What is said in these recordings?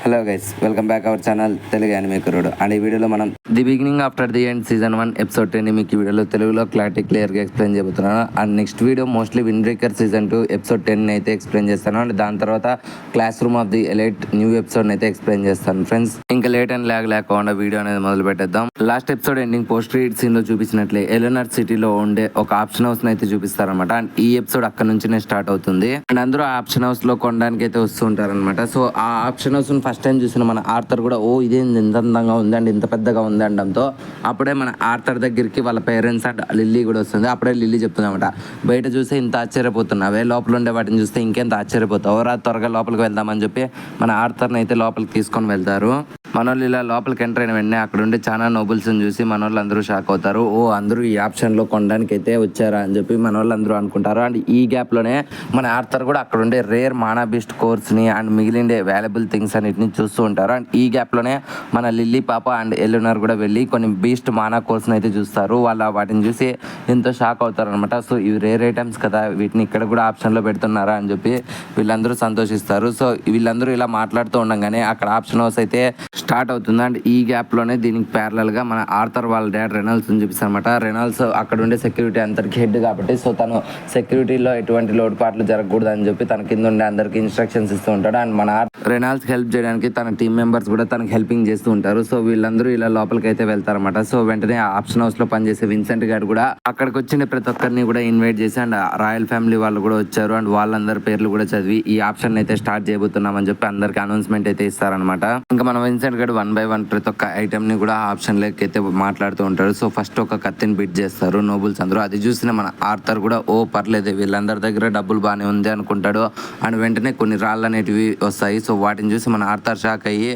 Hello guys, welcome back our channel Telugu anime కుర్రోడు. And ఈ వీడియోలో మనం the beginning after the end season 1 episode 10 మీకు ఈ వీడియోలో తెలుగులో క్లియర్గా ఎక్స్ప్లెయిన్ చేయబోతున్నాను. And next video mostly wind breaker season 2 episode 10 అయితే ఎక్స్ప్లెయిన్ చేస్తాను. అండ్ దాని తర్వాత class room of the elite new episode అయితే ఎక్స్ప్లెయిన్ చేస్తాను. ఫ్రెండ్స్, ఇంకా లేట్ అండ్ ల్యాగ్ లేకుండా వీడియో అనేది మొదలు పెట్టేద్దాం. Last episode ending post credit scene లో చూపించినట్లే ఎలినార్ సిటీలో ఉండే ఒక ఆప్షన్ హౌస్ అయితే చూపిస్తారనమాట. అండ్ ఈ ఎపిసోడ్ అక్కడ నుంచినే స్టార్ట్ అవుతుంది. అండ్ అందరూ ఆప్షన్ హౌస్ లో కొనడానికి అయితే వస్తూ ఉంటారనమాట. సో ఆ ఆప్షన్ హౌస్ ఫస్ట్ టైం చూసిన మన ఆర్థర్ కూడా ఇదేం ఇంత అందంగా ఉంది అండ్ ఇంత పెద్దగా ఉంది అనడంతో అప్పుడే మన ఆర్థర్ దగ్గరికి వాళ్ళ పేరెంట్స్ అండ్ లిల్లీ కూడా వస్తుంది. అప్పుడే లిల్లీ చెప్తుందన్నమాట, బయట చూస్తే ఇంత ఆశ్చర్యపోతున్నావే, లోపల ఉండే వాటిని చూస్తే ఇంకెంత ఆశ్చర్యపోతావు రా, త్వరగా లోపలికి వెళ్దామని చెప్పి మన ఆర్థర్ని అయితే లోపలికి తీసుకొని వెళ్తారు. మనోళ్ళు ఇలా లోపలికి ఎంటర్ అయిన వెంటనే అక్కడ ఉండే చాలా నోబుల్స్ని చూసి మనోళ్ళు అందరూ షాక్ అవుతారు. అందరూ ఈ ఆప్షన్లో కొనడానికి అయితే వచ్చారా అని చెప్పి మనోళ్ళు అందరూ అనుకుంటారు. అండ్ ఈ గ్యాప్లోనే మన ఆర్థర్ కూడా అక్కడ ఉండే రేర్ మానా బీస్ట్ కోర్స్ని అండ్ మిగిలిండే వాల్యుబుల్ థింగ్స్ అన్నిటిని చూస్తూ ఉంటారు. అండ్ ఈ గ్యాప్లోనే మన లిల్లీ పాప అండ్ ఎలినార్ కూడా వెళ్ళి కొన్ని బీస్ట్ మానా కోర్స్ని అయితే చూస్తారు. వాటిని చూసి ఎంతో షాక్ అవుతారు అనమాట. సో ఇవి రేర్ ఐటమ్స్ కదా, వీటిని ఇక్కడ కూడా ఆప్షన్లో పెడుతున్నారా అని చెప్పి వీళ్ళందరూ సంతోషిస్తారు. సో వీళ్ళందరూ ఇలా మాట్లాడుతూ ఉండగానే అక్కడ ఆప్షన్ హౌస్ అయితే స్టార్ట్ అవుతుంది. అండ్ ఈ గ్యాప్లోనే దీనికి ప్యారలల్గా మన ఆర్థర్ వాళ్ళ డాడ్ రెనాల్డ్స్ని చూపిస్తారనమాట. రెనాల్డ్స్ అక్కడ ఉండే సెక్యూరిటీ అందరికి హెడ్ కాబట్టి సో తను సెక్యూరిటీలో ఎటువంటి లోటుపాట్లు జరగకూడదు అని చెప్పి తన కింద ఉండే అందరికి ఇన్స్ట్రక్షన్స్ ఇస్తూ ఉంటాడు. అండ్ మన రెనాల్డ్స్ హెల్ప్ చేయడానికి తన టీం మెంబర్స్ కూడా తనకు హెల్పింగ్ చేస్తూ ఉంటారు. సో వీళ్ళందరూ ఇలా లోపలికి అయితే వెళ్తారనమాట. సో వెంటనే ఆప్షన్ హౌస్ లో పనిచేసే విన్సెంట్ గారు కూడా అక్కడికి వచ్చిన ప్రతి ఒక్కరిని కూడా ఇన్వైట్ చేసి అండ్ రాయల్ ఫ్యామిలీ వాళ్ళు కూడా వచ్చారు. అండ్ వాళ్ళందరి పేర్లు కూడా చదివి ఈ ఆప్షన్ అయితే స్టార్ట్ చేయబోతున్నామని చెప్పి అందరికి అనౌన్స్మెంట్ అయితే ఇస్తారనమాట. ఇంకా మన విన్సెంట్ గారు 1 by 1 ప్రతి ఒక్క ఐటమ్ ని కూడా ఆప్షన్ లెక్క అయితే మాట్లాడుతూ ఉంటారు. సో ఫస్ట్ ఒక కత్తిని బిట్ చేస్తారు నోబుల్స్ అందరూ. అది చూసిన మన ఆర్థర్ కూడా పర్లేదు, వీళ్ళందరి దగ్గర డబ్బులు బాగానే ఉంది అనుకుంటాడు. అండ్ వెంటనే కొన్ని రాళ్ళు అనేటివి వస్తాయి. సో వాటిని చూసి మన ఆర్థర్ షాక్ అయ్యి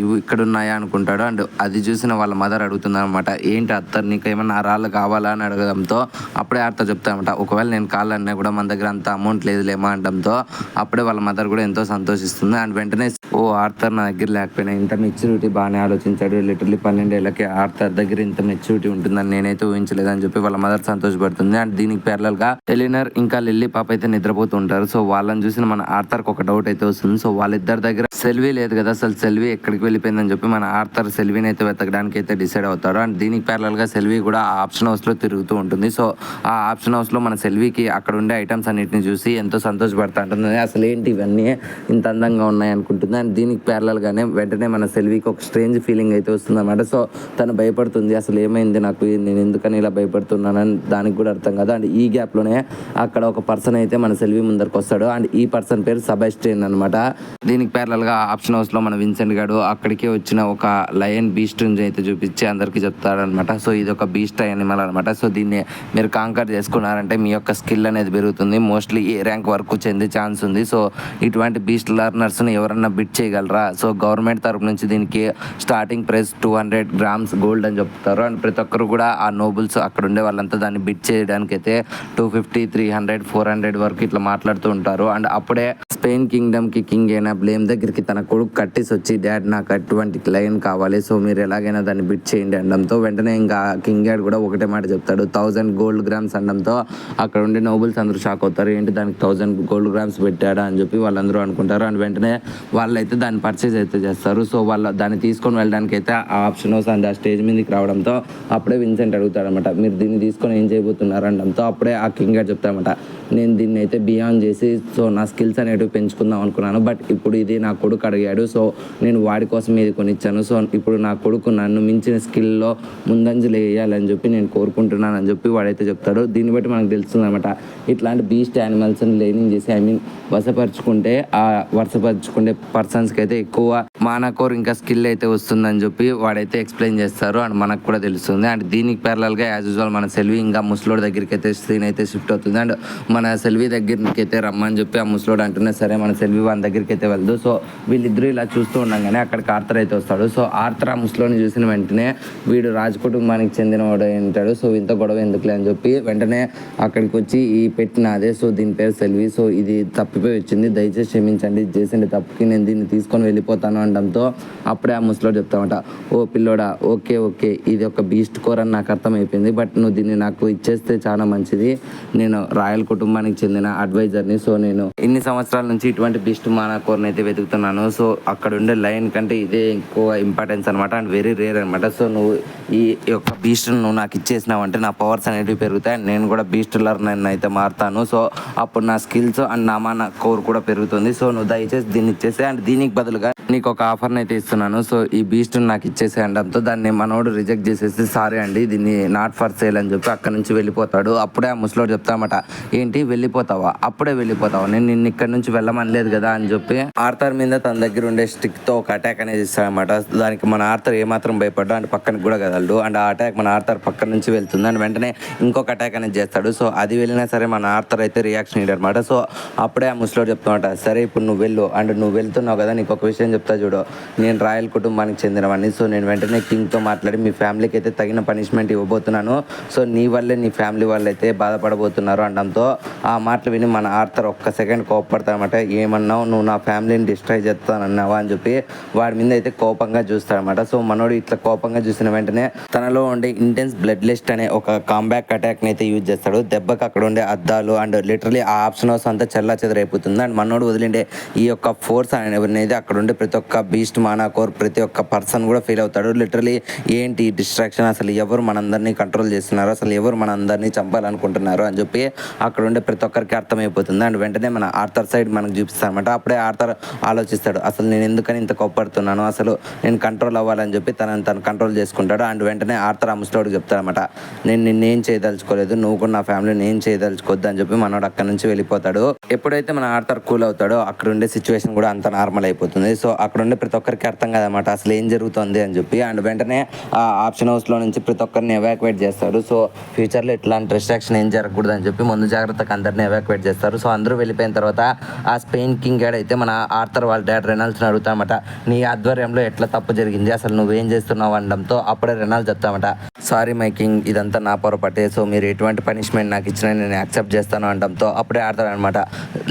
ఇవి ఇక్కడ ఉన్నాయా అనుకుంటాడు. అండ్ అది చూసిన వాళ్ళ మదర్ అడుగుతుంది అనమాట, ఏంటి ఆర్థర్ నీకు ఏమన్నా ఆ రాళ్ళు కావాలా అని అడగడంతో అప్పుడే ఆర్థర్ చెప్తానమాట, ఒకవేళ నేను కావాలన్నా కూడా మన దగ్గర అంత అమౌంట్ లేదులేమా అనడంతో అప్పుడే వాళ్ళ మదర్ కూడా ఎంతో సంతోషిస్తుంది. అండ్ వెంటనే ఆర్థర్ నా దగ్గర లేకపోయినా ఇంత మెచ్యూరిటీ బాగానే ఆలోచించాడు, లిటరలీ 12 ఏళ్ళకి ఆర్థర్ దగ్గర ఇంత మెచ్యూరిటీ ఉంటుందని నేనైతే ఊహించలేదని చెప్పి వాళ్ళ మదర్ సంతోషపడుతుంది. అండ్ దీనికి ప్యారలల్ గా ఎలినర్ ఇంకా లిల్లీ పాప అయితే నిద్రపోతూ ఉంటారు. సో వాళ్ళని చూసిన మన ఆర్థర్కి ఒక డౌట్ అయితే వస్తుంది. సో వాళ్ళిద్దరి దగ్గర సెల్వీ లేదు కదా, అసలు సెల్వీ ఎక్కడికి వెళ్ళిపోయిందని చెప్పి మన ఆర్థర్ సెల్వీని అయితే వెతకడానికి అయితే డిసైడ్ అవుతాడు. అండ్ దీనికి ప్యారలల్ గా సెల్వీ కూడా ఆ ఆప్షన్ హౌస్ లో తిరుగుతూ ఉంటుంది. సో ఆ ఆప్షన్ హౌస్ లో మన సెల్వీకి అక్కడ ఉండే ఐటమ్స్ అన్నిటిని చూసి ఎంతో సంతోషపడతా ఉంటుంది. అసలు ఏంటి ఇవన్నీ ఇంత అందంగా ఉన్నాయి అనుకుంటుంది. అండ్ దీనికి ప్యారలల్ గానే వెంటనే మన సెల్వీకి ఒక స్ట్రేంజ్ ఫీలింగ్ అయితే వస్తుంది అనమాట. సో తను భయపడుతుంది, అసలు ఏమైంది నాకు, నేను ఎందుకని ఇలా భయపడుతున్నానని దానికి కూడా అర్థం కాదు. అండ్ ఈ గ్యాప్ లోనే అక్కడ ఒక పర్సన్ అయితే మన సెల్వీ ముందరకు వస్తాడు. అండ్ ఈ పర్సన్ పేరు సెబాస్టియన్ అనమాట. దీనికి ప్యారలల్ గా ఆప్షన్ హౌస్ లో మన విన్సెంట్ గాడు అక్కడికి వచ్చిన ఒక లయన్ బీస్ట్ అయితే చూపించి అందరికి చెప్తాడు అనమాట. సో ఇది ఒక బీస్ట్ యానిమల్ అనమాట. సో దీన్ని మీరు కాంకర్ చేసుకున్నారంటే మీ యొక్క స్కిల్ అనేది పెరుగుతుంది, మోస్ట్లీ ఏ ర్యాంక్ వరకు చెందే ఛాన్స్ ఉంది. సో ఇటువంటి బీస్ట్ లర్నర్స్ ని ఎవరన్నా బిట్ చేయగలరా? సో గవర్నమెంట్ తరపు నుంచి దీనికి స్టార్టింగ్ ప్రైస్ 200 grams గోల్డ్ అని చెప్తారు. అండ్ ప్రతి ఒక్కరు కూడా ఆ నోబుల్స్ అక్కడ ఉండే వాళ్ళంతా దాన్ని బిట్ చేయడానికి అయితే 250, 300, 400 వరకు ఇట్లా మాట్లాడుతూ ఉంటారు. అండ్ అప్పుడే స్పెయిన్ కింగ్డమ్ కి కింగ్ అయిన బ్లేమ్ దగ్గరికి తన కొడుకు కట్టేసి వచ్చి, డాడ్ నాకు అటువంటి లయన్ కావాలి, సో మీరు ఎలాగైనా దాన్ని బిట్ చేయండి అనడంతో వెంటనే ఇంకా కింగ్ డాడ్ కూడా ఒకటే మాట చెప్తాడు, 1000 gold grams అనడంతో అక్కడ ఉండే నోబుల్స్ అందరూ షాక్ అవుతారు, ఏంటి దానికి 1000 gold grams పెట్టాడా అని చెప్పి వాళ్ళందరూ అనుకుంటారు. అండ్ వెంటనే వాళ్ళైతే దాన్ని పర్చేజ్ అయితే చేస్తారు. సో వాళ్ళు దాన్ని తీసుకొని వెళ్ళడానికి అయితే ఆ ఆప్షన్ హౌస్ అండ్ ఆ స్టేజ్ మీదకి రావడంతో అప్పుడే విన్సెంట్ అడుగుతాడనమాట, మీరు దీన్ని తీసుకొని ఏం చేయబోతున్నారు అనడంతో అప్పుడే ఆ కింగ్ గారు చెప్తారనమాట, నేను దీన్ని అయితే బియాండ్ చేసి సో నా స్కిల్స్ అనేటివి పెంచుకుందాం అనుకున్నాను, బట్ ఇప్పుడు ఇది నా కొడుకు అడిగాడు, సో నేను వాడి కోసం ఇది కొనిచ్చాను, సో ఇప్పుడు నా కొడుకు నన్ను మించిన స్కిల్లో ముందంజలు వేయాలని చెప్పి నేను కోరుకుంటున్నాను అని చెప్పి వాడైతే చెప్తాడు. దీన్ని బట్టి మనకు తెలుస్తుంది అనమాట, ఇట్లాంటి బీస్ట్ యానిమల్స్ని లెర్నింగ్ చేసి వశపరుచుకుంటే ఆ వరుసపరుచుకుంటే పర్సన్స్కి అయితే ఎక్కువ మానకోర్ ఇంకా స్కిల్ అయితే వస్తుందని చెప్పి వాడైతే ఎక్స్ప్లెయిన్ చేస్తారు. అండ్ మనకు కూడా తెలుస్తుంది. అండ్ దీనికి ప్యారలల్గా యాజ్ యూజువల్ మన సెల్వీ ఇంకా ముసలోడి దగ్గరికి అయితే సీన్ అయితే షిఫ్ట్ అవుతుంది. అండ్ మన సెల్వీ దగ్గరికి అయితే రమ్మని చెప్పి ఆ ముసలోడు అంటున్నా సరే మన సెల్వీ వాళ్ళ దగ్గరికి అయితే వెళ్దు. సో వీళ్ళిద్దరూ ఇలా చూస్తూ ఉండగానే అక్కడికి ఆర్థర్ అయితే వస్తాడు. సో ఆర్థర్ ఆ ముసలోని చూసిన వెంటనే వీడు రాజ కుటుంబానికి చెందినవాడు అంటాడు. సో ఇంత గొడవ ఎందుకులే అని చెప్పి వెంటనే అక్కడికి వచ్చి ఈ పెట్టి నాదే, సో దీని పేరు సెల్వీ, సో ఇది తప్పిపోయి వచ్చింది, దయచేసి క్షమించండి, చేసిన తప్పుకి నేను దీన్ని తీసుకొని వెళ్ళిపోతాను అనడంతో అప్పుడే ఆ ముసలోడు చెప్తామట, పిల్లోడా ఓకే ఇది ఒక బీస్ట్ కోర్ అని నాకు అర్థమైపోయింది, బట్ నువ్వు దీన్ని నాకు ఇచ్చేస్తే చాలా మంచిది, నేను రాయల్ కుటుంబం కుటుంబానికి చెందిన అడ్వైజర్ని. సో నేను ఇన్ని సంవత్సరాల నుంచి ఇటువంటి బీస్ట్ మానాకోర్ని అయితే వెతుకుతున్నాను. సో అక్కడ ఉండే లయన్ కంటే ఇదే ఎక్కువ ఇంపార్టెన్స్ అనమాట అండ్ వెరీ రేర్ అనమాట. సో నువ్వు ఈ యొక్క బీస్ట్ నువ్వు నాకు ఇచ్చేసినావు అంటే నా పవర్స్ అనేవి పెరుగుతాయి అండ్ నేను కూడా బీస్ట్ లర్నర్ అయితే మారుతాను. సో అప్పుడు నా స్కిల్స్ అండ్ నా కోర్ కూడా పెరుగుతుంది. సో నువ్వు దయచేసి దీన్ని ఇచ్చేసే అండ్ దీనికి బదులుగా నీకు ఒక ఆఫర్ని అయితే ఇస్తున్నాను. సో ఈ బీస్ట్ నాకు ఇచ్చేసే అనడంతో దాన్ని మనోడు రిజెక్ట్ చేసేసి సారీ అండి దీన్ని నాట్ ఫర్ సేల్ అని చెప్పి అక్కడ నుంచి వెళ్ళిపోతాడు. అప్పుడే ఆ ముసలోడు చెప్తామట, ఏంటి వెళ్ళిపోతావా, అప్పుడే వెళ్ళిపోతావా, నేను నిన్ను ఇక్కడ నుంచి వెళ్ళమనలేదు కదా అని చెప్పి ఆర్థర్ మీద తన దగ్గర ఉండే స్టిక్ తో ఒక అటాక్ అనేది ఇస్తాడనమాట. దానికి మన ఆర్థర్ ఏమాత్రం భయపడ్డా అండ్ పక్కన కూడా కదలడు అండ్ ఆ అటాక్ మన ఆర్థర్ పక్కన నుంచి వెళ్తుంది అండ్ వెంటనే ఇంకొక అటాక్ అనేది చేస్తాడు. సో అది వెళ్ళినా సరే మన ఆర్థర్ అయితే రియాక్షన్ ఇడనమాట. సో అప్పుడే ఆ ముసలోడు చెప్తామట, సరే ఇప్పుడు నువ్వు వెళ్ళు అండ్ నువ్వు వెళ్తున్నావు కదా, నీకు ఒక విషయం చెప్తా చూడు, నేను రాయల్ కుటుంబానికి చెందినవాడిని. సో నేను వెంటనే కింగ్తో మాట్లాడి మీ ఫ్యామిలీకి అయితే తగిన పనిష్మెంట్ ఇవ్వబోతున్నాను. సో నీ వల్లే నీ ఫ్యామిలీ వాళ్ళు అయితే బాధపడబోతున్నారు అనడంతో ఆ మాటలు విని మన ఆర్థర్ ఒక్క సెకండ్ కోపడతాడనమాట. ఏమన్నావు, నువ్వు నా ఫ్యామిలీని డిస్ట్రాయ్ చేస్తానన్నావా అని చెప్పి వాడి మీద అయితే కోపంగా చూస్తాడనమాట. సో మనోడు ఇట్లా కోపంగా చూసిన వెంటనే తనలో ఉండే ఇంటెన్స్ బ్లడ్ లిస్ట్ అనే ఒక కాంబ్యాక్ అటాక్ని అయితే యూజ్ చేస్తాడు. దెబ్బకి అక్కడ ఉండే అద్దాలు అండ్ లిటరలీ ఆ ఆప్షన్ హౌస్ అంతా చెల్లా చెదరైపోతుంది అండ్ మనోడు వదిలిండే ఈ యొక్క ఫోర్స్ అనేది అక్కడ ఉండే ప్రతి ఒక్క బీస్ట్ మానాకోర్ ప్రతి ఒక్క పర్సన్ కూడా ఫీల్ అవుతాడు. లిటరలీ ఏంటి డిస్ట్రాక్షన్, అసలు ఎవరు మనందరినీ కంట్రోల్ చేస్తున్నారు, అసలు ఎవరు మనందరినీ చంపాలనుకుంటున్నారు అని చెప్పి అక్కడ ఉండే ప్రతి ఒక్కరికి అర్థమైపోతుంది అండ్ వెంటనే మన ఆర్థర్ సైడ్ మనకు చూపిస్తాడు అనమాట. అప్పుడే ఆర్థర్ ఆలోచిస్తాడు, అసలు నేను ఎందుకని ఇంత కోప్పడుతున్నాను, అసలు నేను కంట్రోల్ అవ్వాలని చెప్పి తను కంట్రోల్ చేసుకుంటాడు అండ్ వెంటనే ఆర్థర్ ఆ ముసలోడికి చెప్తాడనమాట, నేను నిన్నేం చేయదలుచుకోలేదు, నువ్వు కూడా నా ఫ్యామిలీని ఏం చేయదలుచుకోవద్దు అని చెప్పి మనోడు అక్కడ నుంచి వెళ్ళిపోతాడు. ఎప్పుడైతే మన ఆర్థర్ కూల్ అవుతాడో అక్కడ ఉండే సిచ్యువేషన్ కూడా అంత నార్మల్ అయిపోతుంది. సో అక్కడ ఉండే ప్రతి ఒక్కరికి అర్థం కాదన్నమాట అసలు ఏం జరుగుతుంది అని చెప్పి అండ్ వెంటనే ఆ ఆప్షన్ హౌస్లో నుంచి ప్రతి ఒక్కరిని ఎవాక్యువేట్ చేస్తాడు. సో ఫ్యూచర్లో ఇట్లాంటి రెస్ట్రిక్షన్ ఏం జరగకూడదు అని చెప్పి ముందు జాగ్రత్తగా అందరిని ఎవాక్యువేట్ చేస్తారు. సో అందరూ వెళ్ళిపోయిన తర్వాత ఆ స్పెయిన్ కింగ్ గైడ్ అయితే మన ఆర్థర్ వాళ్ళ డాడ్ రెనాల్డ్స్ని అడుగుతామట, నీ ఆధ్వర్యంలో ఎట్లా తప్పు జరిగింది, అసలు నువ్వేం చేస్తున్నావు అనడంతో అప్పుడే రెనాల్డ్స్ చెప్తామట, సారీ మై కింగ్, ఇదంతా నా పొరపాటే, సో మీరు ఎటువంటి పనిష్మెంట్ నాకు ఇచ్చినా నేను యాక్సెప్ట్ చేస్తాను అనడంతో అప్పుడే ఆడతాడు అనమాట,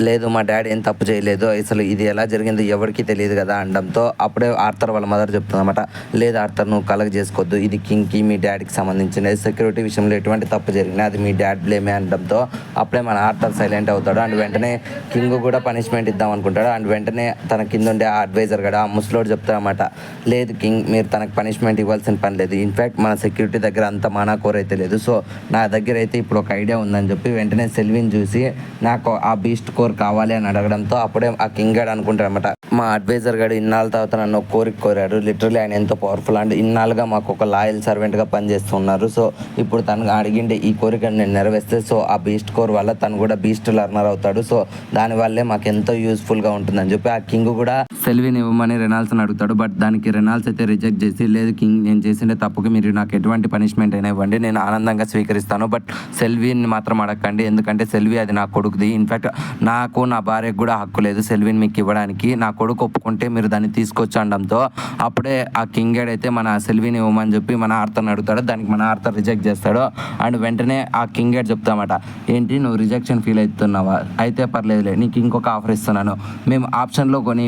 లేదు మా డాడీ ఏం తప్పు చేయలేదు, అసలు ఇది ఎలా జరిగిందో ఎవరికి తెలియదు కదా అనడంతో అప్పుడే ఆర్థర్ వాళ్ళ మదర్ చెప్తుందన్నమాట, లేదు ఆర్థర్ నువ్వు కలెక్ట్ చేసుకోవద్దు, ఇది కింగ్కి మీ డాడీకి సంబంధించినది, సెక్యూరిటీ విషయంలో ఎటువంటి తప్పు జరిగినా అది మీ డాడ్ బ్లేమే అనడంతో అప్పుడే మన ఆర్థర్ సైలెంట్ అవుతాడు అండ్ వెంటనే కింగ్ కూడా పనిష్మెంట్ ఇద్దాం అనుకుంటాడు అండ్ వెంటనే తన కింద ఉండే ఆ అడ్వైజర్ కూడా ఆ ముసలోడు చెప్తాడన్నమాట, లేదు కింగ్ మీరు తనకు పనిష్మెంట్ ఇవ్వాల్సిన పని లేదు, ఇన్ఫ్యాక్ట్ మన సెక్యూరిటీ దగ్గర అంత మానా కోర్ అయితే లేదు, సో నా దగ్గర అయితే ఇప్పుడు ఒక ఐడియా ఉందని చెప్పి వెంటనే సెల్విన్ చూసి నాకు ఆ బీస్ట్ కోర్ కావాలి అని అడగడంతో అప్పుడే ఆ కింగ్ గాడు అనుకుంటాడనమాట, మా అడ్వైజర్ గారు ఇన్నాళ్ళ తర్వాత నన్ను కోరిక కోరాడు, లిటరలీ ఆయన ఎంతో పవర్ఫుల్ అండ్ ఇన్నాళ్ళుగా మాకు ఒక లాయల్ సర్వెంట్గా పనిచేస్తున్నారు, సో ఇప్పుడు తను అడిగిండే ఈ కోరికను నేను నెరవేస్తే సో ఆ బీస్ట్ కోర్ వల్ల తను కూడా బీస్ట్ లర్నర్ అవుతాడు, సో దానివల్లే మాకు ఎంతో యూస్ఫుల్గా ఉంటుందని చెప్పి ఆ కింగ్ కూడా సెల్విన్ ఇవ్వమని రెనాల్డ్స్ని అడుగుతాడు. బట్ దానికి రెనాల్డ్స్ అయితే రిజెక్ట్ చేసి, లేదు కింగ్ నేను చేసిండే తప్పుకి మీరు నాకు ఎటువంటి పనిష్మెంట్ అయినా ఇవ్వండి, నేను ఆనందంగా స్వీకరిస్తాను, బట్ సెల్విన్ మాత్రం అడగండి, ఎందుకంటే సెల్వి అది నా కొడుకుది, ఇన్ఫ్యాక్ట్ నాకు నా భార్యకు కూడా హక్కు లేదు సెల్విన్ మీకు ఇవ్వడానికి, నా కొడుకు ఒప్పుకుంటే మీరు దాన్ని తీసుకొచ్చి అనడంతో అప్పుడే ఆ కింగ్ గైడ్ అయితే మన సెల్విన్ ఇవ్వమని చెప్పి మన ఆర్థర్ని అడుగుతాడు. దానికి మన ఆర్థర్ రిజెక్ట్ చేస్తాడు అండ్ వెంటనే ఆ కింగ్ గైడ్ చెప్తామట, ఏంటి నువ్వు రిజెక్షన్ ఫీల్ అవుతున్నావా, అయితే పర్లేదులే నీకు ఇంకొక ఆఫర్ ఇస్తున్నాను, మేము ఆప్షన్లో కొని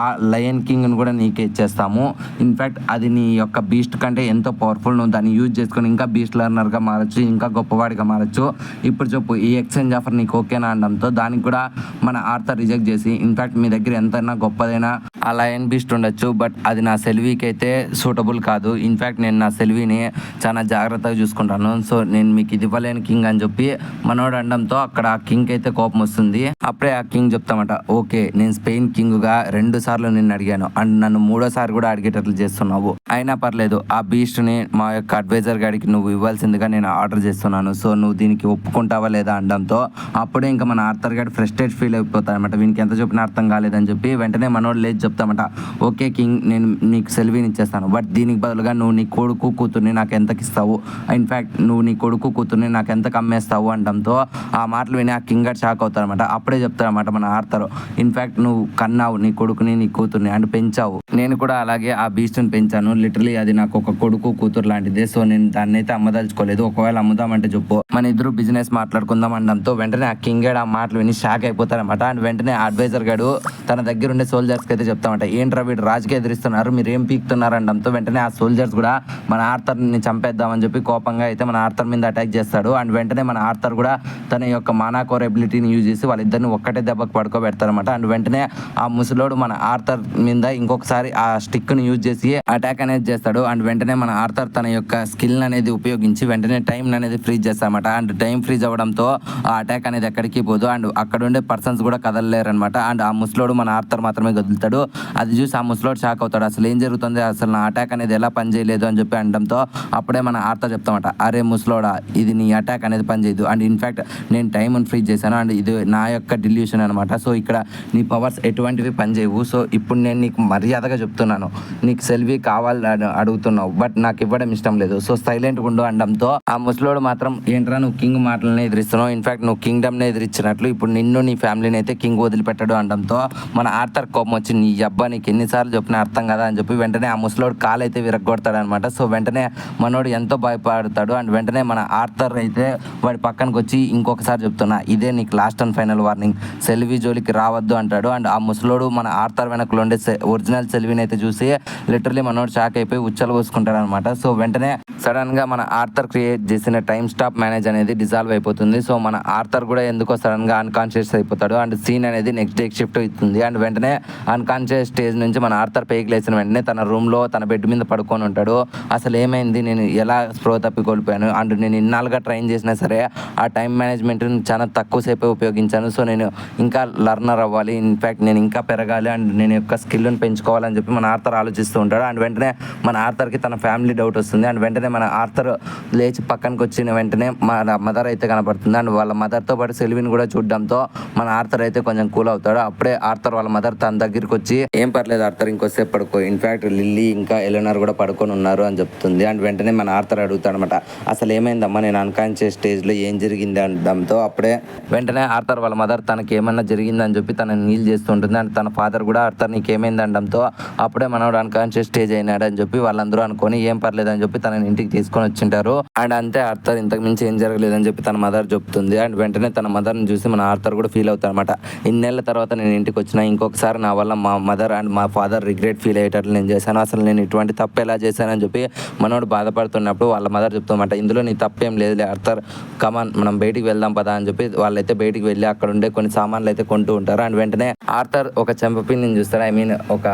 ఆ లయన్ కింగ్ని కూడా నీకే ఇచ్చేస్తాము, ఇన్ఫ్యాక్ట్ అది నీ యొక్క బీస్ట్ కంటే ఎంతో పవర్ఫుల్, నువ్వు దాన్ని యూజ్ చేసుకొని ఇంకా బీస్ట్ లర్నర్గా మారచ్చు, ఇంకా గొప్పవాడిగా మారచ్చు, ఇప్పుడు చెప్పు ఈ ఎక్స్చేంజ్ ఆఫర్ నీకు ఓకేనా అనడంతో దానికి కూడా మన ఆర్థర్ రిజెక్ట్ చేసి, ఇన్ఫ్యాక్ట్ మీ దగ్గర ఎంతైనా గొప్పదైనా ఆ లయన్ బీస్ట్ ఉండొచ్చు, బట్ అది నా సెల్వీకి అయితే సూటబుల్ కాదు, ఇన్ఫ్యాక్ట్ నేను నా సెల్వీని చాలా జాగ్రత్తగా చూసుకుంటాను, సో నేను మీకు ఇది ఇవ్వలేని కింగ్ అని చెప్పి మనోడు అనడంతో అక్కడ ఆ కింగ్ అయితే కోపం వస్తుంది. అప్పుడే ఆ కింగ్ చెప్తామట, ఓకే నేను స్పెయిన్ కింగ్గా 2 సార్లు నిన్ను అడిగాను అండ్ నన్ను 3వ సారి కూడా అడిగేటట్లు చేస్తున్నావు, అయినా పర్లేదు ఆ బీస్ట్ని మా యొక్క అడ్వైజర్ గారికి నువ్వు ఇవ్వాల్సిందిగా నేను ఆర్డర్ చేస్తున్నాను, సో నువ్వు దీనికి ఒప్పుకుంటావా లేదా అనడంతో అప్పుడే ఇంకా మన ఆర్థర్ గారు ఫ్రస్ట్రేట్ ఫీల్ అయిపోతాడనమాట, వీనికి ఎంత చెప్పినా అర్థం కాలేదని చెప్పి వెంటనే మనోడు లేదు చెప్తామట, ఓకే కింగ్ నేను నీకు సెల్వీని ఇచ్చేస్తాను, బట్ దీనికి బదులుగా నువ్వు నీ కొడుకు కూతుర్ని నాకు ఎంతకి ఇస్తావు, ఇన్ఫ్యాక్ట్ నువ్వు నీ కొడుకు కూతుర్ని నాకు ఎంతకు అమ్మేస్తావు అనడంతో ఆ మాటలు విని ఆ కింగ్ గారు షాక్ అవుతారనమాట. అప్పుడే చెప్తారనమాట మన ఆర్థర్, ఇన్ఫ్యాక్ట్ నువ్వు కన్నావు నీ కొడుకుని నీ కూతుర్ని అండ్ పెంచావు, నేను కూడా అలాగే ఆ బీస్ట్ని పెంచాను, లిటరలీ అది నాకు ఒక కొడుకు కూతురు లాంటిది. సో నేను దాన్ని అయితే అమ్మదలుచుకోలేదు. ఒకవేళ అమ్ముదామంటే చెప్పు, మన ఇద్దరు బిజినెస్ మాట్లాడుకుందాం అనడంతో వెంటనే ఆ కింగ్ గడ్ ఆ మాటలు విని షాక్ అయిపోతారనమాట. అండ్ వెంటనే అడ్వైజర్ గడు తన దగ్గర ఉండే సోల్జర్స్కి అయితే చెప్తామంట, ఏంట్రా వీడు రాజుకి ఎదిరిస్తున్నారు, మీరు ఏం పీక్తున్నారు అనడంతో వెంటనే ఆ సోల్జర్స్ కూడా మన ఆర్థర్ని చంపేద్దామని చెప్పి కోపంగా అయితే మన ఆర్థర్ మీద అటాక్ చేస్తాడు. అండ్ వెంటనే మన ఆర్థర్ కూడా తన యొక్క మానాకోర్ ఎబిలిటీని యూజ్ చేసి వాళ్ళిద్దరిని ఒక్కటే దెబ్బకు పడుకోబెడతారనమాట. అండ్ వెంటనే ఆ ముసలోడు మన ఆర్థర్ మీద ఇంకొకసారి ఆ స్టిక్ని యూజ్ చేసి అటాక్ అనేది చేస్తాడు. అండ్ వెంటనే మన ఆర్థర్ తన యొక్క స్కిల్ అనేది ఉపయోగించి వెంటనే టైం అనేది ఫ్రీజ్ చేస్తారనమాట. అండ్ టైం ఫ్రీజ్ అవ్వడంతో ఆ అటాక్ అనేది ఎక్కడికి పోదు. అండ్ అక్కడ ఉండే పర్సన్స్ కూడా కదలలేరు అనమాట. అండ్ ఆ ముసలోడు మన ఆర్థర్ మాత్రమే కదులుతాడు. అది చూసి ఆ ముసలోడు షాక్ అవుతాడు, అసలు ఏం జరుగుతుంది, అసలు నా అటాక్ అనేది ఎలా పనిచేయలేదు అని చెప్పి అనడంతో అప్పుడే మన ఆర్థర్ చెప్తామట, అరే ముసలోడా, ఇది నీ అటాక్ అనేది పనిచేయదు. అండ్ ఇన్ఫ్యాక్ట్ నేను టైంని ఫ్రీజ్ చేశాను, అండ్ ఇది నా యొక్క డిల్యూషన్ అనమాట. సో ఇక్కడ నీ పవర్స్ ఎటువంటివి పనిచేయవు. సో ఇప్పుడు నేను నీకు మర్యాదగా చెప్తున్నాను, నీకు సెల్వి కావాలని అడుగుతున్నావు, బట్ నాకు ఇవ్వడం ఇష్టం లేదు, సో సైలెంట్గా ఉండు అనడంతో ఆ ముసలోడు మాత్రం, ఏంట్రా నువ్వు కింగ్ మాటలనే ఎదిరిస్తున్నావు, ఇన్ఫాక్ట్ నువ్వు కింగ్డమ్నే ఎదిరించినట్లు ఇప్పుడు నిన్ను నీ ఫ్యామిలీని అయితే కింగ్ వదిలిపెట్టాడు అనడంతో మన ఆర్థర్ కోపం వచ్చి, నీ అబ్బా నీకు ఎన్నిసార్లు చెప్పినా అర్థం కదా అని చెప్పి వెంటనే ఆ ముసలోడు కాలు అయితే విరగొడతాడు అనమాట. సో వెంటనే మనోడు ఎంతో భయపడతాడు. అండ్ వెంటనే మన ఆర్థర్ అయితే వాడి పక్కనకి వచ్చి, ఇంకొకసారి చెప్తున్నా, ఇదే నీకు last and final warning, Selvi జోలికి రావద్దు అంటాడు. అండ్ ఆ ముసలోడు మన ఆర్థర్ వెనకలో ఉండే ఒరిజినల్ సెల్విని అయితే చూసి లిటరలీ మనోడు షాక్ అయిపోయి ఉచ్చలు పోసుకుంటాడు అనమాట. సో వెంటనే సడన్ గా మన ఆర్థర్ క్రియేట్ చేసిన టైం స్టాప్ మేనేజ్ అనేది డిజాల్వ్ అయిపోతుంది. సో మన ఆర్థర్ కూడా ఎందుకో సడన్ గా అన్కాన్షియస్ అయిపోతాడు. అండ్ సీన్ అనేది నెక్స్ట్ డే షిఫ్ట్ అవుతుంది. అండ్ వెంటనే అన్కాన్షియస్ స్టేజ్ నుంచి మన ఆర్థర్ పైకి లేచిన వెంటనే తన రూమ్ లో తన బెడ్ మీద పడుకొని ఉంటాడు. అసలు ఏమైంది, నేను ఎలా స్ప్రో తప్పి కోల్పోయాను, అండ్ నేను ఇన్నాళ్ళుగా ట్రైన్ చేసినా సరే ఆ టైం మేనేజ్మెంట్ చాలా తక్కువసేపే ఉపయోగించాను. సో నేను ఇంకా లర్నర్ అవ్వాలి, ఇన్ఫ్యాక్ట్ నేను ఇంకా పెరగాలి, అండ్ నేను యొక్క స్కిల్ని పెంచుకోవాలని చెప్పి మన ఆర్థర్ ఆలోచిస్తూ ఉంటాడు. అండ్ వెంటనే మన ఆర్థర్కి తన ఫ్యామిలీ డౌట్ వస్తుంది. అండ్ వెంటనే మన ఆర్థర్ లేచి పక్కనకి వచ్చిన వెంటనే మన మదర్ అయితే కనపడుతుంది. అండ్ వాళ్ళ మదర్తో పాటు సెల్విని కూడా చూడడంతో మన ఆర్థర్ అయితే కొంచెం కూల్ అవుతాడు. అప్పుడే ఆర్థర్ వాళ్ళ మదర్ తన దగ్గరికి వచ్చి, ఏం పర్లేదు ఆర్థర్, ఇంకోసేపు పడుకో, ఇన్ఫ్యాక్ట్ లిల్లీ ఇంకా ఎలెనర్ కూడా పడుకొని ఉన్నారు అని చెప్తుంది. అండ్ వెంటనే మన ఆర్థర్ అడుగుతాడు అనమాట, అసలు ఏమైందమ్మా, నేను అన్కాన్షియస్ స్టేజ్లో ఏం జరిగింది అనడంతో అప్పుడే వెంటనే ఆర్థర్ వాళ్ళ మదర్ తనకి ఏమన్నా జరిగిందని చెప్పి తనని నీల్ చేస్తుంటుంది. అండ్ తన ఫాదర్ కూడా ఆర్థర్ నీకు ఏమైంది అనడంతో అప్పుడే మనోడు అన్కాన్షియస్ స్టేజ్ అయినాడు అని చెప్పి వాళ్ళందరూ అనుకొని ఏం పర్లేదు అని చెప్పి తనని ఇంటికి తీసుకొని వచ్చింటారు. అండ్ అంతే ఆర్థర్ ఇంతకు మించి ఏం జరగలేదని చెప్పి తన మదర్ చెప్తుంది. అండ్ వెంటనే తన మదర్ని చూసి మన ఆర్థర్ కూడా ఫీల్ అవుతాడు అనమాట, ఇన్నేళ్ల తర్వాత నేను ఇంటికి వచ్చిన, ఇంకొకసారి నా వల్ల మా మదర్ అండ్ మా ఫాదర్ రిగ్రెట్ ఫీల్ అయ్యేటట్లు నేను చేశాను, అసలు నేను ఇటువంటి తప్పు ఎలా చేశానని చెప్పి మనోడు బాధపడుతున్నప్పుడు వాళ్ళ మదర్ చెప్తామంట, ఇందులో నీ తప్పేం లేదులే ఆర్థర్, కమాన్ మనం బయటికి వెళ్దాం పదా అని చెప్పి వాళ్ళైతే బయటికి వెళ్ళి అక్కడ ఉండే కొన్ని సామాన్లు అయితే కొంటూ ఉంటారు. అండ్ వెంటనే ఆర్థర్ ఒక చెంపపిన్ని చూస్తాడు, ఐ మీన్ ఒక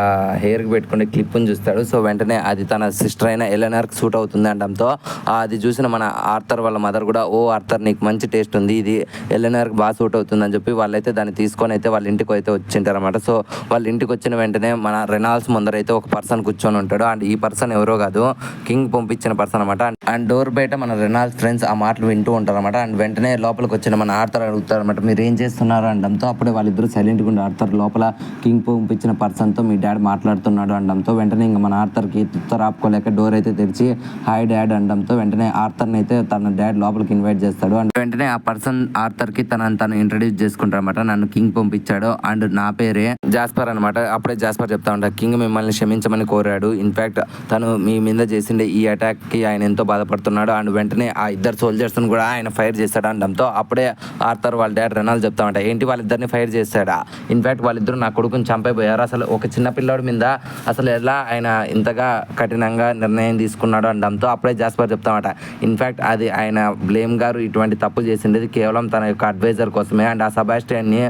హెయిర్కి పెట్టుకునే క్లిప్ని చూస్తాడు. సో వెంటనే అది తన సిస్టర్ అయిన ఎలెనర్కి సూట్ అవుతుంది అనడంతో అది చూసిన మన ఆర్థర్ వాళ్ళ మదర్ కూడా, ఓ ఆర్థర్ నీకు మంచి టేస్ట్ ఉంది, ఇది ఎలెనర్కి బాగా సూట్ అవుతుంది అని చెప్పి వాళ్ళైతే దాన్ని తీసుకొని అయితే వాళ్ళ ఇంటికి అయితే వచ్చింటారు అనమాట. సో వాళ్ళ ఇంటికి వచ్చిన వెంటనే మన రెనాల్డ్స్ ముందర అయితే ఒక పర్సన్ కూర్చొని ఉంటాడు. అండ్ ఈ పర్సన్ ఎవరో కాదు, కింగ్ పంపించిన పర్సన్ అనమాట. అండ్ డోర్ బయట మన రెనాల్డ్స్ ఫ్రెండ్స్ ఆ మాటలు వింటూ ఉంటారు అనమాట. అండ్ వెంటనే లోపలికి వచ్చిన మన ఆర్థర్ అడుగుతారు అనమాట, మీరు ఏం చేస్తున్నారు అనడంతో అప్పుడే వాళ్ళిద్దరూ సైలెంట్గా ఉండి ఆర్థర్ లోపల కింగ్ పంపించిన పర్సన్తో మీ డాడ్ మాట్లాడుతున్నాడు అనడంతో వెంటనే ఇంకా మన ఆర్థర్కి తుత్తర ఆపుకోలేక డోర్ అయితే తెరిచి హాయ్ డాడ్ అనడంతో వెంటనే ఆర్థర్ని అయితే తన డాడ్ లోపలికి ఇన్వైట్ చేస్తాడు. అండ్ వెంటనే ఆ పర్సన్ ఆర్థర్కి తను ఇంట్రడ్యూస్ చేసుకుంటారు అనమాట, నన్ను కింగ్ పంపించాడు అండ్ నా పేరే జాస్పర్ అనమాట. అప్పుడే జాస్పర్ చెప్తా ఉంటా, కింగ్ మిమ్మల్ని క్షమించమని కోరాడు, ఇన్ఫాక్ట్ తను మీ మీద చేసిండే ఈ అటాక్కి ఆయన ఎంతో బాధపడుతున్నాడు. అండ్ వెంటనే ఆ ఇద్దరు సోల్జర్స్ని కూడా ఆయన ఫైర్ చేస్తాడు అనడంతో అప్పుడే ఆర్థర్ వాళ్ళ డాడ్ రెనాల్డ్ చెప్తా ఉంటా, ఏంటి వాళ్ళిద్దరిని ఫైర్ చేస్తాడా, ఇన్ఫాక్ట్ వాళ్ళిద్దరు నా కొడుకుని చంపైపోయారు, అసలు ఒక చిన్న పిల్లోడి మీద అసలు ఎలా ఆయన ఇంతగా కఠినంగా నిర్ణయం తీసుకున్నాడు అనడంతో అప్పుడే జాస్పర్ చెప్తామట, ఇన్ఫాక్ట్ అది ఆయన బ్లేమ్ గారు ఇటువంటి తప్పు చేసిండేది కేవలం తన యొక్క అడ్వైజర్ కోసమే. అండ్ ఆ సెబాస్టియన్ని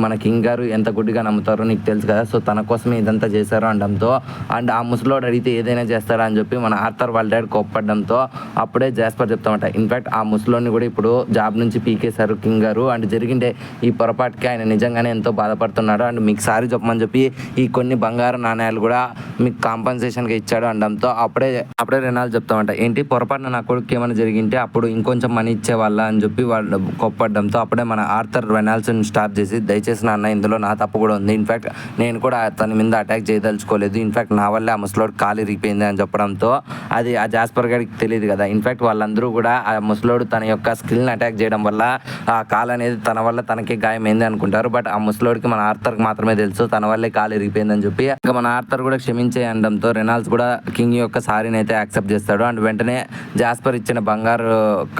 మన కింగ్ గారు ఎంత గుడ్డిగా నమ్ముతారో నీకు తెలుసు కదా, సో తన కోసమే ఇదంతా చేశారు అనడంతో అండ్ ఆ ముసలోడు అడిగితే ఏదైనా చేస్తారా అని చెప్పి మన ఆర్థర్ వాళ్ళ డాడ్ కోప్పడంతో అప్పుడే జాస్పర్ చెప్తామట, ఇన్ఫాక్ట్ ఆ ముసలోని కూడా ఇప్పుడు జాబ్ నుంచి పీకేశారు కింగ్ గారు, అండ్ జరిగిండే ఈ పొరపాటుకి ఆయన నిజంగానే ఎంతో బాధపడుతున్నాడు, అండ్ మీకు సారీ చెప్పమని చెప్పి ఈ కొన్ని బంగారు నాణ్యాలు కూడా మీకు కాంపన్సేషన్గా ఇచ్చాడు అనడంతో అప్పుడే రెనాల్డ్ చెప్తామంట, ఏంటి పొరపాటున నా కొడుకు ఏమైనా జరిగింటే అప్పుడు ఇంకొంచెం మనీ ఇచ్చేవాళ్ళ అని చెప్పి వాళ్ళు కోప్పడడంతో అప్పుడే మన ఆర్థర్ రెనాల్డ్స్ని స్టాప్ చేసి దయచేసి నాన్న ఇందులో నా తప్పు కూడా ఉంది, ఇన్ఫాక్ట్ నేను కూడా తన మీద అటాక్ చేయదలుచుకోలేదు, ఇన్ఫాక్ట్ నా వల్లే ఆ ముసలోడు కాలు ఇరిగిపోయింది అని చెప్పడంతో అది ఆ జాస్పర్ గారికి తెలియదు కదా. ఇన్ఫాక్ట్ వాళ్ళందరూ కూడా ఆ ముసలోడు తన యొక్క స్కిల్ని అటాక్ చేయడం వల్ల ఆ కాలు అనేది తన వల్ల తనకి గాయమైంది అనుకుంటారు. బట్ ఆ ముసలోడికి మన ఆర్థర్కి మాత్రమే తెలుసు తన వల్లే కాలు ఇరిగిపోయిందని చెప్పి. ఇంకా మన ఆర్థర్ కూడా క్షమించే అనడంతో రెనాల్డ్స్ కూడా కింగ్ యొక్క సారీని అయితే యాక్సెప్ట్ చేస్తాడు. అండ్ వెంటనే జాస్పర్ ఇచ్చిన బంగారు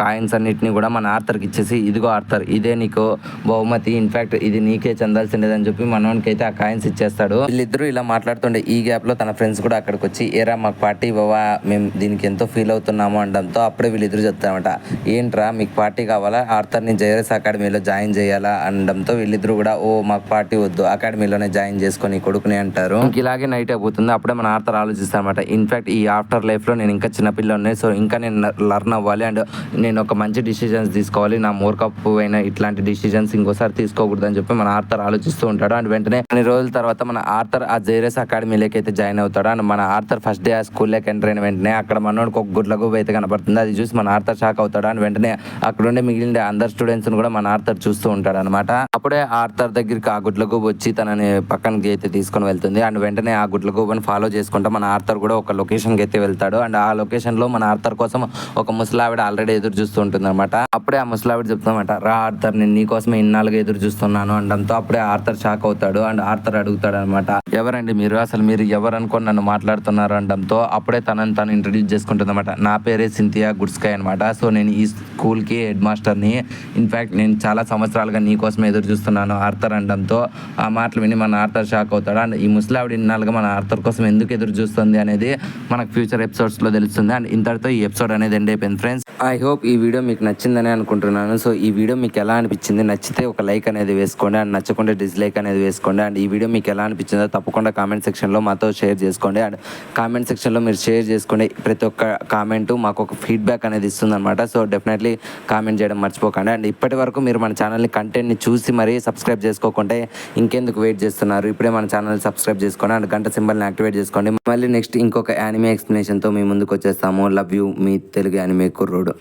కాయిన్స్ అన్నిటిని కూడా మన ఆర్థర్కి ఇచ్చేసి ఇదిగో ఆర్థర్ ఇదే నీకు బహుమతి, ఇన్ఫాక్ట్ ఇది నీకే చెందాల్సిందేది అని చెప్పి మనోనికి అయితే ఆ కాయిన్స్ ఇచ్చేస్తాడు. వీళ్ళిద్దరూ ఇలా మాట్లాడుతుండే ఈ గ్యాప్ లో తన ఫ్రెండ్స్ కూడా అక్కడికి వచ్చి ఏరా మాకు పార్టీ ఇవ్వవా, మేము దీనికి ఎంతో ఫీల్ అవుతున్నాము అనడంతో అప్పుడే వీళ్ళిద్దరు చెప్తారన్నమాట, ఏంట్రా మీకు పార్టీ కావాలా, ఆర్థర్ని జైరస్ అకాడమీలో జాయిన్ చేయాలా అనడంతో వీళ్ళిద్దరు కూడా ఓ మాకు పార్టీ వద్దు అకాడమీలోనే జాయిన్ చేసుకొని కొడుకుని అంటారు. ఇలాగే నైట్ అయిపోతుంది. అప్పుడే మన ఆర్థర్ ఆలోచిస్తారన్నమాట, ఇన్ఫాక్ట్ ఈ ఆఫ్టర్ లైఫ్ లో నేను ఇంకా చిన్నపిల్లనే, సో ఇంకా నేను లర్న్ అవ్వాలి అండ్ నేను ఒక మంచి డిసిజన్స్ తీసుకోవాలి, నా మూర్ఖపు అయిన ఇట్లాంటి డిసిజన్స్ ఇంకోసారి తీసుకోకూడదు అని చెప్పి మన ఆర్థర్ ఆలోచిస్తూ ఉంటాడు. అండ్ వెంటనే కొన్ని రోజుల తర్వాత మన ఆర్థర్ ఆ జైరస్ అకాడమీలోకి అయితే జాయిన్ అవుతాడు. అండ్ మన ఆర్థర్ ఫస్ట్ డే ఆ స్కూల్లోకి ఎంటర్ అయిన వెంటనే అక్కడ మనోడికి ఒక గుడ్లగూబ అయితే కనబడుతుంది. అది చూసి మన ఆర్థర్ షాక్ అవుతాడు. అండ్ వెంటనే అక్కడ ఉండే మిగిలిన అందరు స్టూడెంట్స్ కూడా మన ఆర్థర్ చూస్తూ ఉంటాడు అనమాట. అప్పుడే ఆర్థర్ దగ్గరికి ఆ గుడ్లగూబ వచ్చి తనని పక్కనకి అయితే తీసుకొని వెళ్తుంది. అండ్ వెంటనే ఆ గుడ్లగూబని ఫాలో చేసుకుంటా మన ఆర్థర్ కూడా ఒక లొకేషన్కి అయితే వెళ్తాడు. అండ్ ఆ లొకేషన్ లో మన ఆర్థర్ కోసం ఒక ముసలావిడ ఆల్రెడీ ఎదురు చూస్తూ ఉంటుంది అనమాట. అప్పుడే ఆ ముసలావిడ చెప్తామట, రా ఆర్థర్ నేను నీకోసమే ఇన్నాళ్ళుగా ఎదురు చూస్తున్నాను అనడంతో అప్పుడే ఆర్థర్ షాక్ అవుతాడు. అండ్ ఆర్థర్ అడుగుతాడు అనమాట, ఎవరండి మీరు, అసలు మీరు ఎవరు అనుకొని నన్ను మాట్లాడుతున్నారు అనడంతో అప్పుడే తనని తను ఇంట్రడ్యూస్ చేసుకుంటుంది అనమాట. నా పేరే సింథియా గుడ్స్కాయ్ అనమాట, సో నేను ఈ స్కూల్కి హెడ్ మాస్టర్ని, ఇన్ఫాక్ట్ నేను చాలా సంవత్సరాలుగా నీకోసమే ఎదురు చూస్తున్నాను ఆర్థర్ అనడంతో ఆ మాటలు విని మన ఆర్థర్ షాక్ అవుతాడు. అండ్ ఈ ముసలావిడ ఇన్నాళ్ళుగా మన ఆర్థర్ కోసం ఎందుకు ఎదురు చూస్తుంది అనేది మనకు ఫ్యూచర్ ఎపిసోడ్స్ లో తెలుస్తుంది. అండ్ ఇంతటితో ఈ ఎపిసోడ్ అనేది ఎండ్ అయిపోయింది ఫ్రెండ్స్. ఐ హోప్ ఈ వీడియో మీకు నచ్చిందని అనుకుంటున్నాను. సో ఈ వీడియో మీకు ఎలా అనిపించింది, నచ్చితే ఒక లైక్ అనేది వేసుకోండి, అండ్ నచ్చకుంటే డిస్లైక్ అనేది వేసుకోండి. అండ్ ఈ వీడియో మీకు ఎలా అనిపించిందో తప్పకుండా కామెంట్ సెక్షన్లో మాతో షేర్ చేసుకోండి. అండ్ కామెంట్ సెక్షన్లో మీరు షేర్ చేసుకోండి, ప్రతి ఒక్క కామెంట్ మాకు ఒక ఫీడ్బ్యాక్ అనేది ఇస్తుంది అనమాట. సో డెఫినెట్లీ కామెంట్ చేయడం మర్చిపోకండి. అండ్ ఇప్పటి వరకు మీరు మన ఛానల్ని కంటెంట్ని చూసి మరీ సబ్స్క్రైబ్ చేసుకోకుంటే ఇంకెందుకు వెయిట్ చేస్తున్నారు, ఇప్పుడే మన ఛానల్ సబ్స్క్రైబ్ చేసుకోండి అండ్ గంట సింబల్ని యాక్టివేట్ చేసుకోండి. మళ్ళీ నెక్స్ట్ ఇంకొక యానిమే ఎక్స్ప్లెనేషన్తో మీ ముందుకు వచ్చేస్తాము. Love you, me Telugu anime కుర్రోడు.